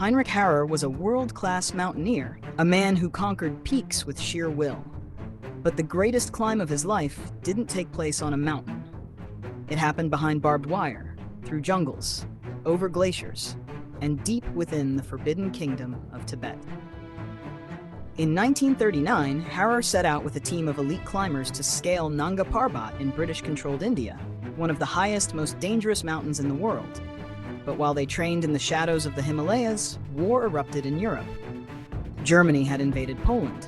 Heinrich Harrer was a world-class mountaineer, a man who conquered peaks with sheer will. But the greatest climb of his life didn't take place on a mountain. It happened behind barbed wire, through jungles, over glaciers, and deep within the forbidden kingdom of Tibet. In 1939, Harrer set out with a team of elite climbers to scale Nanga Parbat in British-controlled India, one of the highest, most dangerous mountains in the world. But while they trained in the shadows of the Himalayas, war erupted in Europe. Germany had invaded Poland.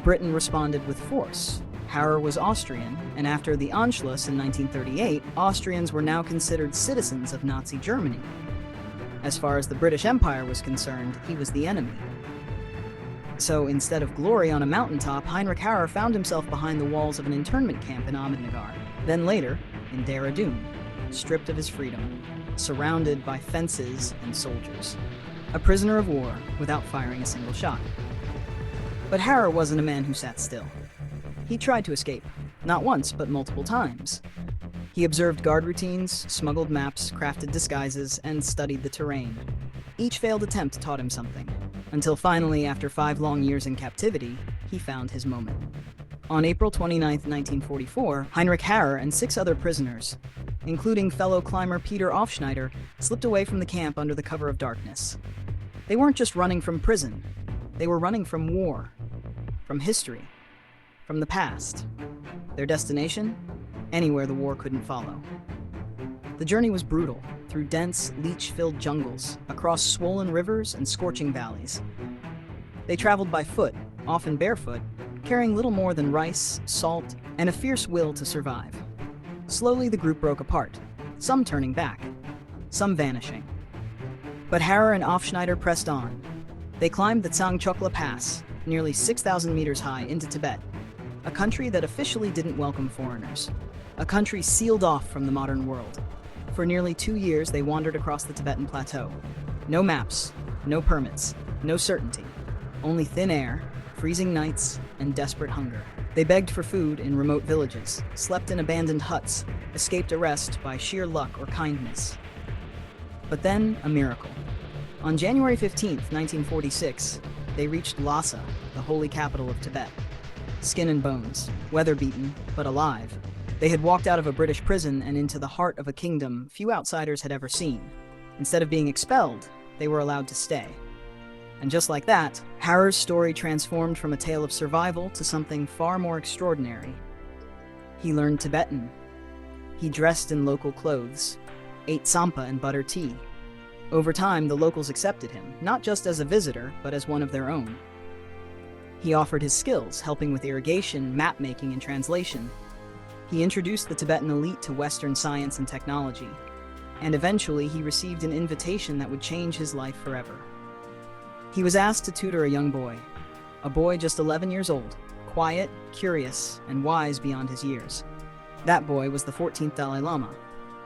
Britain responded with force. Harrer was Austrian, and after the Anschluss in 1938, Austrians were now considered citizens of Nazi Germany. As far as the British Empire was concerned, he was the enemy. So instead of glory on a mountaintop, Heinrich Harrer found himself behind the walls of an internment camp in Ahmednagar, then later in Dehradun, stripped of his freedom, surrounded by fences and soldiers. A prisoner of war without firing a single shot. But Harrer wasn't a man who sat still. He tried to escape, not once, but multiple times. He observed guard routines, smuggled maps, crafted disguises, and studied the terrain. Each failed attempt taught him something, until finally, after 5 long years in captivity, he found his moment. On April 29, 1944, Heinrich Harrer and 6 other prisoners, including fellow climber Peter Aufschneider, slipped away from the camp under the cover of darkness. They weren't just running from prison, they were running from war, from history, from the past. Their destination? Anywhere the war couldn't follow. The journey was brutal, through dense, leech-filled jungles, across swollen rivers and scorching valleys. They traveled by foot, often barefoot, carrying little more than rice, salt, and a fierce will to survive. Slowly the group broke apart, some turning back, some vanishing. But Harrer and Aufschneider pressed on. They climbed the Tsangchokla Pass, nearly 6,000 meters high, into Tibet, a country that officially didn't welcome foreigners, a country sealed off from the modern world. For nearly 2 years, they wandered across the Tibetan plateau. No maps, no permits, no certainty, only thin air, freezing nights, and desperate hunger. They begged for food in remote villages, slept in abandoned huts, escaped arrest by sheer luck or kindness. But then, a miracle. On January 15, 1946, they reached Lhasa, the holy capital of Tibet. Skin and bones, weather-beaten, but alive. They had walked out of a British prison and into the heart of a kingdom few outsiders had ever seen. Instead of being expelled, they were allowed to stay. And just like that, Harrer's story transformed from a tale of survival to something far more extraordinary. He learned Tibetan. He dressed in local clothes, ate tsampa and butter tea. Over time, the locals accepted him, not just as a visitor, but as one of their own. He offered his skills, helping with irrigation, map-making, and translation. He introduced the Tibetan elite to Western science and technology, and eventually he received an invitation that would change his life forever. He was asked to tutor a young boy, a boy just 11 years old, quiet, curious, and wise beyond his years. That boy was the 14th Dalai Lama.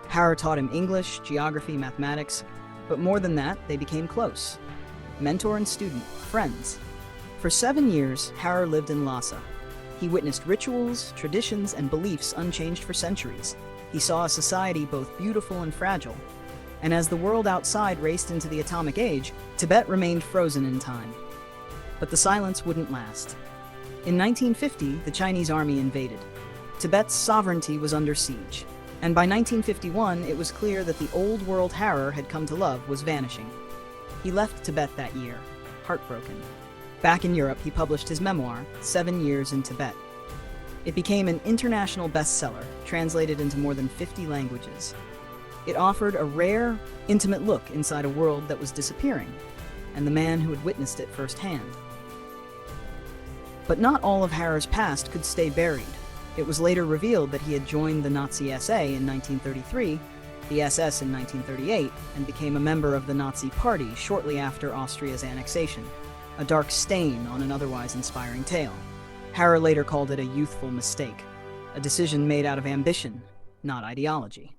Harrer taught him English, geography, mathematics, but more than that, they became close. Mentor and student, friends. For 7 years, Harrer lived in Lhasa. He witnessed rituals, traditions, and beliefs unchanged for centuries. He saw a society both beautiful and fragile. And as the world outside raced into the atomic age, Tibet remained frozen in time. But the silence wouldn't last. In 1950, the Chinese army invaded. Tibet's sovereignty was under siege. And by 1951, it was clear that the old world Harrer had come to love was vanishing. He left Tibet that year, heartbroken. Back in Europe, he published his memoir, 7 Years in Tibet. It became an international bestseller, translated into more than 50 languages. It offered a rare, intimate look inside a world that was disappearing, and the man who had witnessed it firsthand. But not all of Harrer's past could stay buried. It was later revealed that he had joined the Nazi SA in 1933, the SS in 1938, and became a member of the Nazi Party shortly after Austria's annexation, a dark stain on an otherwise inspiring tale. Harrer later called it a youthful mistake, a decision made out of ambition, not ideology.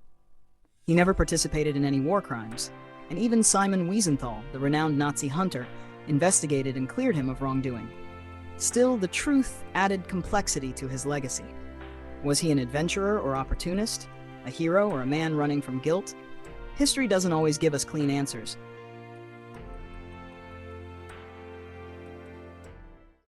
He never participated in any war crimes, and even Simon Wiesenthal, the renowned Nazi hunter, investigated and cleared him of wrongdoing. Still, the truth added complexity to his legacy. Was he an adventurer or opportunist? A hero or a man running from guilt? History doesn't always give us clean answers,